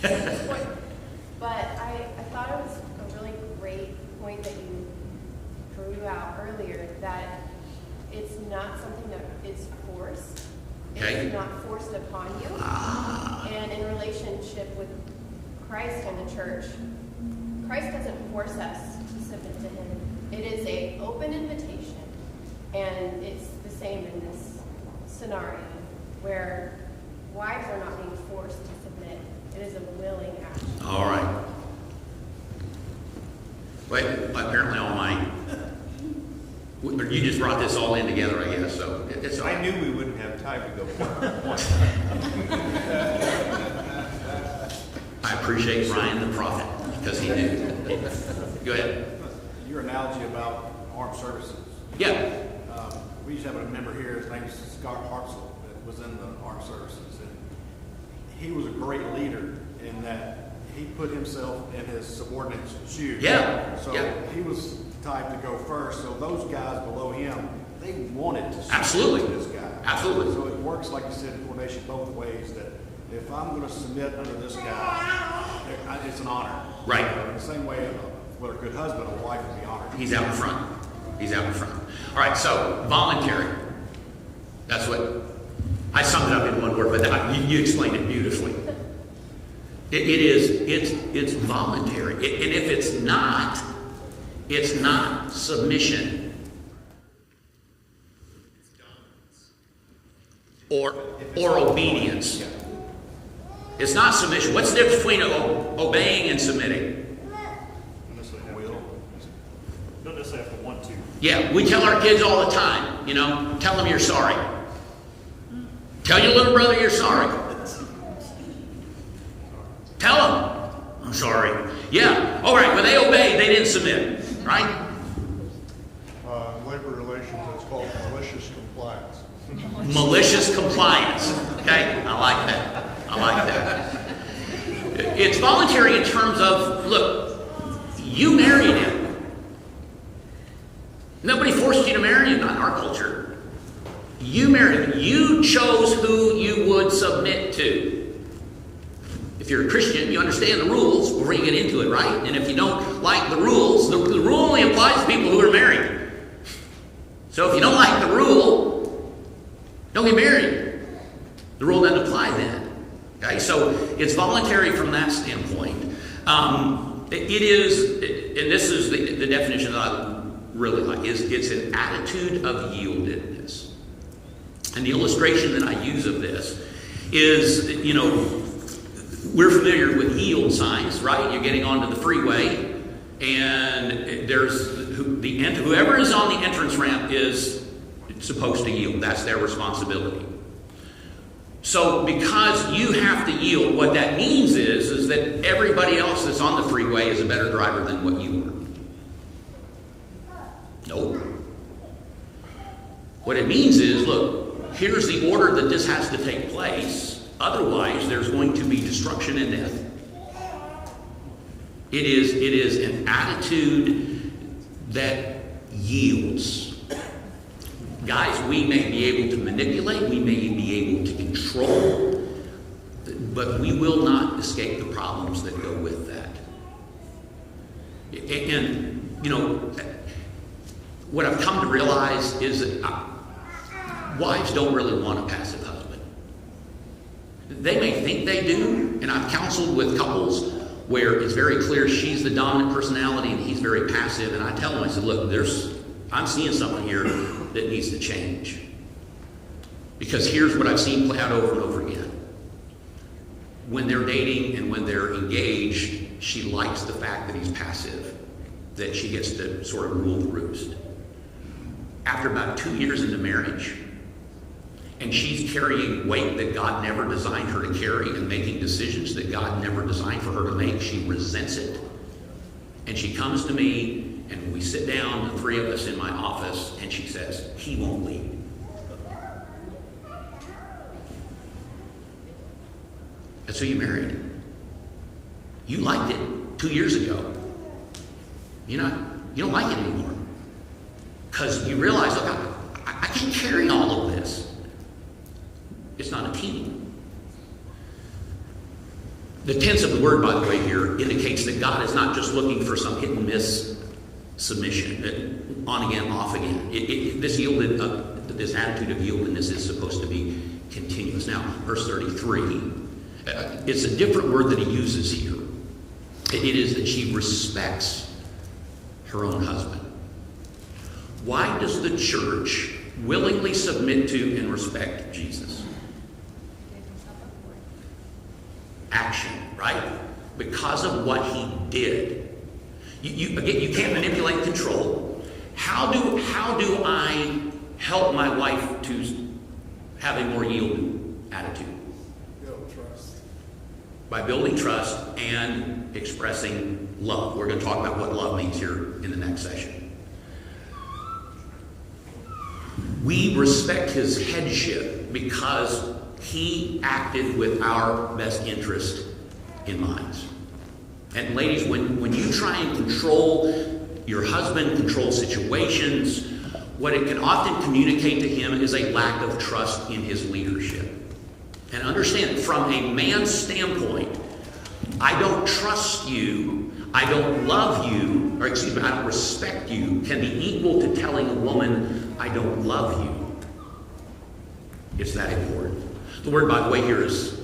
But I thought it was a really great point that you drew out earlier, that it's not something that is forced. Okay. It's not forced upon you. And in relationship with Christ and the church, Christ doesn't force us to submit to him. It is an open invitation. And it's the same in this scenario, where wives are not being forced to submit. It is a willing action. All right. Wait, apparently all mine. You just brought this all in together, I guess, so it's all I right. knew we wouldn't have time to go one. I appreciate Ryan the prophet, because he knew. Go ahead. Your analogy about armed services. Yeah. We used to have a member here, his name is Scott Hartzell, that was in the armed services. And he was a great leader in that he put himself in his subordinate's shoes. Yeah. So Yeah. he was the type to go first. So those guys below him, they wanted to Absolutely. submit to this guy. Absolutely. So it works, like you said, in coordination both ways, that if I'm going to submit under this guy, it's an honor. Right. In the same way, whether a good husband or wife would be honored. He's out in front. He's out in front. All right, so voluntary. That's what, I summed it up in one word, but you explained it beautifully. It's voluntary. And if it's not submission. Or obedience. It's not submission. What's the difference between obeying and submitting? Don't necessarily have to want to. Yeah, we tell our kids all the time, tell them you're sorry. Tell your little brother you're sorry. Tell them, I'm sorry. Yeah, all right, well, they obeyed, they didn't submit, right? Labor relations, it's called malicious compliance. Malicious compliance. Okay, I like that. It's voluntary in terms of, look, you married him. Nobody forced you to marry him, not in our culture. You married him. You chose who you would submit to. If you're a Christian, you understand the rules before you get into it, right? And if you don't like the rules, the rule only applies to people who are married. So if you don't like the rule, don't get married. The rule doesn't apply then. Okay, so it's voluntary from that standpoint. It is, and this is the definition that I really like, is it's an attitude of yieldedness. And the illustration that I use of this is, we're familiar with yield signs, right? You're getting onto the freeway, and there's whoever is on the entrance ramp is supposed to yield. That's their responsibility. So because you have to yield, what that means is that everybody else that's on the freeway is a better driver than what you are. Nope. What it means is, look, here's the order that this has to take place. Otherwise, there's going to be destruction and death. It is an attitude that yields. Guys, we may be able to manipulate, we may be able to control, but we will not escape the problems that go with that. And what I've come to realize is that wives don't really want a passive husband. They may think they do, and I've counseled with couples where it's very clear she's the dominant personality and he's very passive, and I tell them, I said, look, I'm seeing something here that needs to change. Because here's what I've seen play out over and over again. When they're dating and when they're engaged, she likes the fact that he's passive, that she gets to sort of rule the roost. After about 2 years into marriage, and she's carrying weight that God never designed her to carry and making decisions that God never designed for her to make, she resents it. And she comes to me, and we sit down, the three of us in my office, and she says, he won't leave. That's who you married. You liked it 2 years ago. You don't like it anymore. Because you realize, look, I can't carry all of this. It's not a team. The tense of the word, by the way, here indicates that God is not just looking for some hit and miss submission, on again, off again. This attitude of yieldedness is supposed to be continuous. Now, verse 33, it's a different word that he uses here. It is that she respects her own husband. Why does the church willingly submit to and respect Jesus? Action, right? Because of what he did. You can't manipulate and control. How do I help my wife to have a more yielded attitude? Build trust. By building trust and expressing love. We're going to talk about what love means here in the next session. We respect his headship because he acted with our best interest in mind. And ladies, when you try and control your husband, control situations, what it can often communicate to him is a lack of trust in his leadership. And understand, from a man's standpoint, I don't trust you, I don't love you, or excuse me, I don't respect you, can be equal to telling a woman, I don't love you. It's that important. The word, by the way, here is,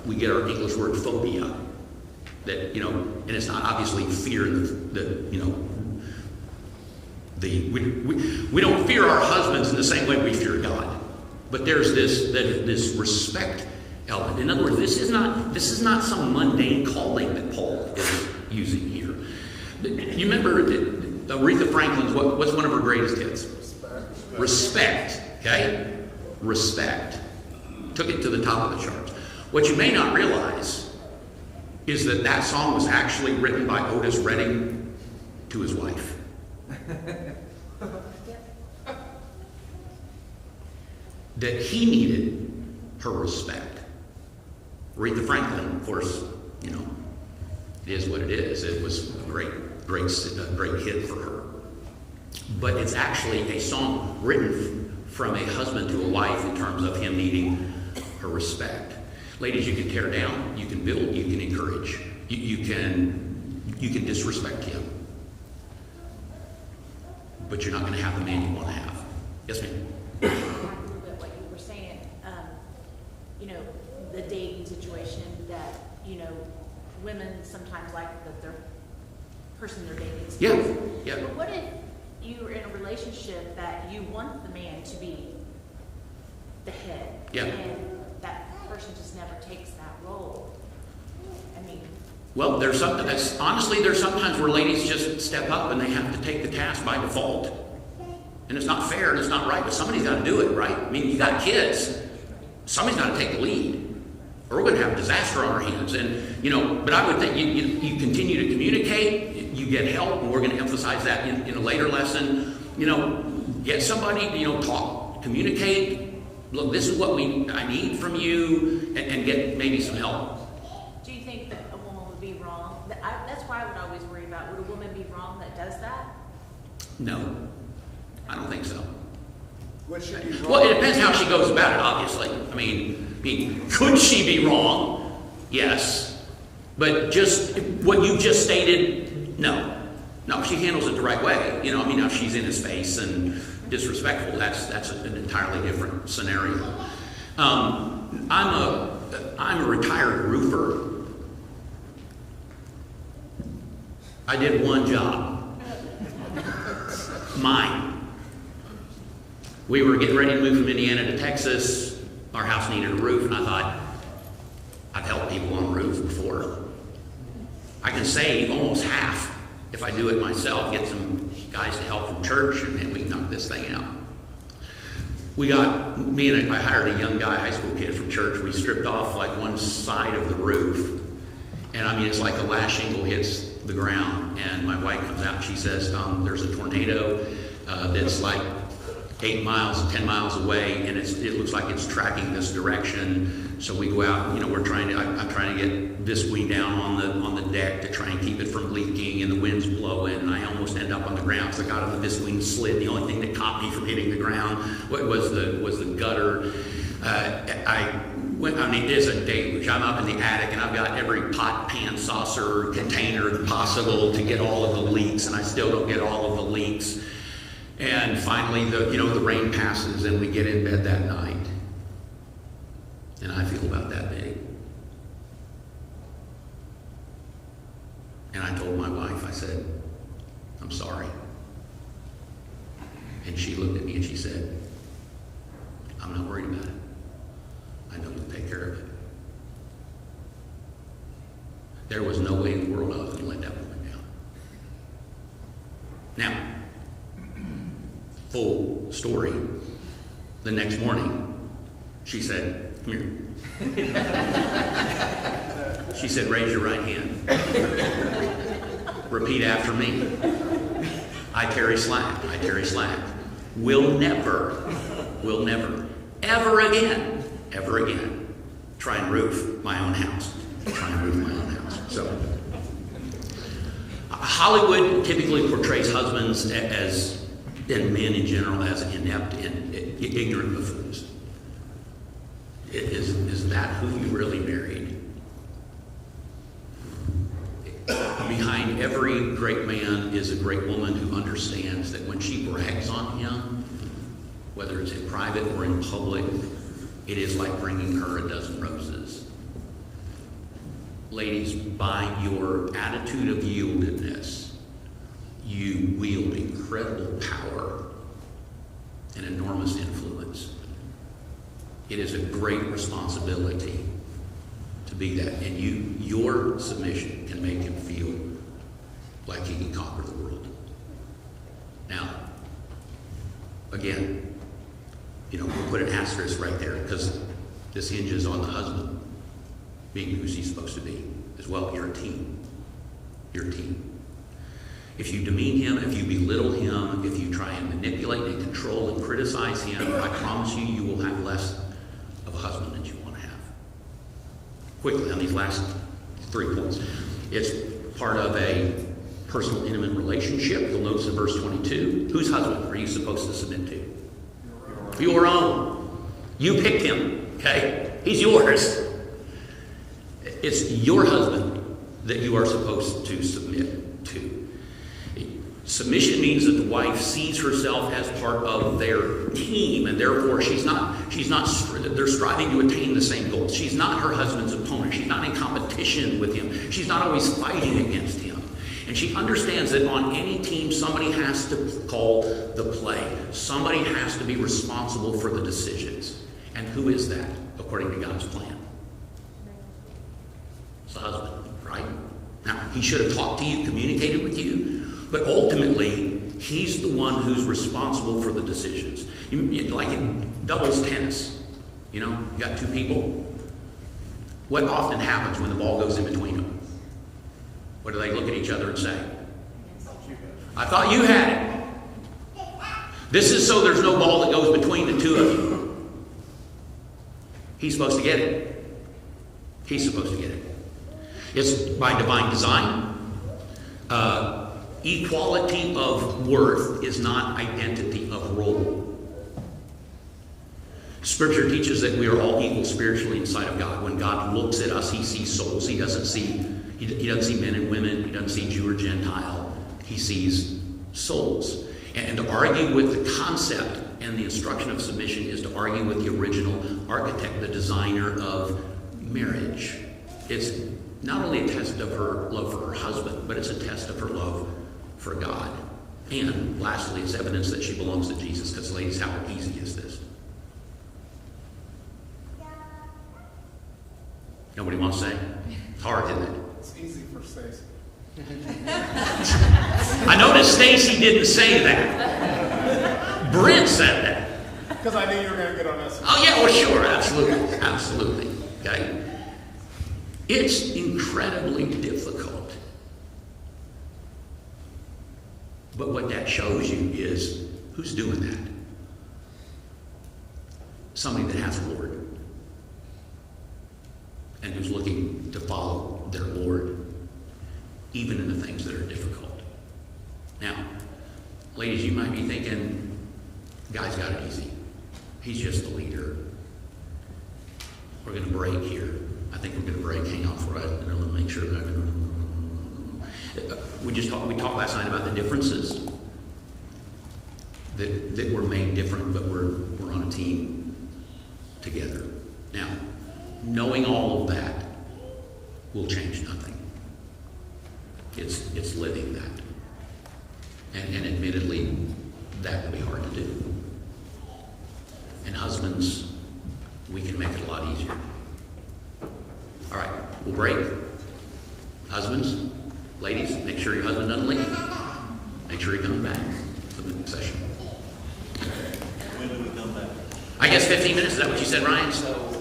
we get our English word phobia. That, and it's not obviously fear we don't fear our husbands in the same way we fear God. But there's this respect element. In other words, this is not some mundane calling that Paul is using here. You remember Aretha Franklin's, what's one of her greatest hits? Respect. Okay? Respect. Took it to the top of the charts. What you may not realize is that song was actually written by Otis Redding to his wife. That he needed her respect. Aretha Franklin, of course, it is what it is. It was a great hit for her. But it's actually a song written from a husband to a wife in terms of him needing her respect. Ladies, you can tear down, you can build, you can encourage, you can disrespect him. But you're not going to have the man you want to have. Yes, ma'am. A little bit what you were saying, the dating situation that, women sometimes like that their person they're dating is. Yeah, yeah. But what if you're in a relationship that you want the man to be the head? Yeah. And that person just never takes that role. I mean. Well, there's sometimes where ladies just step up and they have to take the task by default. And it's not fair and it's not right, but somebody's got to do it, right? I mean, you got kids. Somebody's got to take the lead. Or we're going to have disaster on our hands. And, but I would think you continue to communicate, you get help, and we're going to emphasize that in a later lesson. Get somebody, talk, communicate. Look, this is what I need from you, and get maybe some help. Do you think that a woman would be wrong? That's why I would always worry about, would a woman be wrong that does that? No, I don't think so. What should be wrong? Well, it depends how she goes about it, obviously. I mean, could she be wrong? Yes. But just what you just stated, no. No, if she handles it the right way. Now she's in his face and disrespectful, that's an entirely different scenario. I'm a retired roofer. I did one job. Mine. We were getting ready to move from Indiana to Texas. Our house needed a roof, and I thought, I've helped people on roofs before. I can save almost half if I do it myself, get some guys to help from church, and then we can knock this thing out. I hired a young guy, high school kid from church. We stripped off like one side of the roof. And it's like the last shingle hits the ground. And my wife comes out and she says, there's a tornado that's like 8 miles, 10 miles away, and it looks like it's tracking this direction. So we go out, I'm trying to get visqueen down on the deck to try and keep it from leaking, and the wind's blowing, and I almost end up on the ground. So I got on the visqueen slid. The only thing that caught me from hitting the ground was the gutter. There's a deluge. I'm up in the attic, and I've got every pot, pan, saucer, container possible to get all of the leaks, and I still don't get all of the leaks. And finally, the rain passes, and we get in bed that night. And I feel about that big. And I told my wife, I said, I'm sorry. And she looked at me and she said, I'm not worried about it. I know you'll take care of it. There was no way in the world I was going to let that woman down. Now, full story. The next morning, she said, come here. She said, raise your right hand. Repeat after me. I, Terry Slack, will never, ever again, try and roof my own house. So, Hollywood typically portrays husbands and men in general as inept and ignorant buffoons. Is that who you really married? Behind every great man is a great woman who understands that when she brags on him, whether it's in private or in public, it is like bringing her a dozen roses. ladies, by your attitude of yieldedness, you wield incredible power and enormous influence. It is a great responsibility to be that. And your submission can make him feel like he can conquer the world. Now, again, we'll put an asterisk right there because this hinges on the husband being who he's supposed to be as well. You're a team. You're a team. If you demean him, if you belittle him, if you try and manipulate and control and criticize him, I promise you, you will have less of a husband than you want to have. Quickly, on these last 3 points. It's part of a personal, intimate relationship. You'll notice in verse 22, whose husband are you supposed to submit to? Your own. You picked him, okay? He's yours. It's your husband that you are supposed to submit to. Submission means that the wife sees herself as part of their team, and therefore they're striving to attain the same goals. She's not her husband's opponent. She's not in competition with him. She's not always fighting against him. And she understands that on any team, somebody has to call the play. Somebody has to be responsible for the decisions. And who is that, according to God's plan? It's the husband, right? Now, he should have talked to you, communicated with you, but ultimately, he's the one who's responsible for the decisions. Like in doubles tennis, you got two people. What often happens when the ball goes in between them? What do they look at each other and say? I thought you had it. This is so there's no ball that goes between the two of you. He's supposed to get it. He's supposed to get it. It's by divine design. Equality of worth is not identity of role. Scripture teaches that we are all equal spiritually inside of God. When God looks at us, he sees souls. He doesn't see men and women. He doesn't see Jew or Gentile. He sees souls. And to argue with the concept and the instruction of submission is to argue with the original architect, the designer of marriage. It's not only a test of her love for her husband, but it's a test of her love for God. And lastly, it's evidence that she belongs to Jesus, because ladies, how easy is this? Nobody wants to say? It's hard, isn't it? It's easy for Stacy. I noticed Stacy didn't say that. Brent said that. Because I knew you were going to get on this one. Oh, yeah, well, sure, absolutely. Absolutely. Okay? It's incredibly difficult. But what that shows you is who's doing that? Somebody that has a Lord. And who's looking to follow their Lord, even in the things that are difficult. Now, ladies, you might be thinking, guy's got it easy. He's just the leader. We're going to break here. I think we're going to break. Hang on for it. And let me make sure that we talked last night about the differences that were made different, but we're on a team together. Now, knowing all of that will change nothing. It's living that. And admittedly, that will be hard to do. And husbands, we can make it a lot easier. All right, we'll break. Husbands, ladies, make sure your husband doesn't leave. Make sure he comes back for the session. When do we come back? I guess 15 minutes, is that what you said, Ryan? So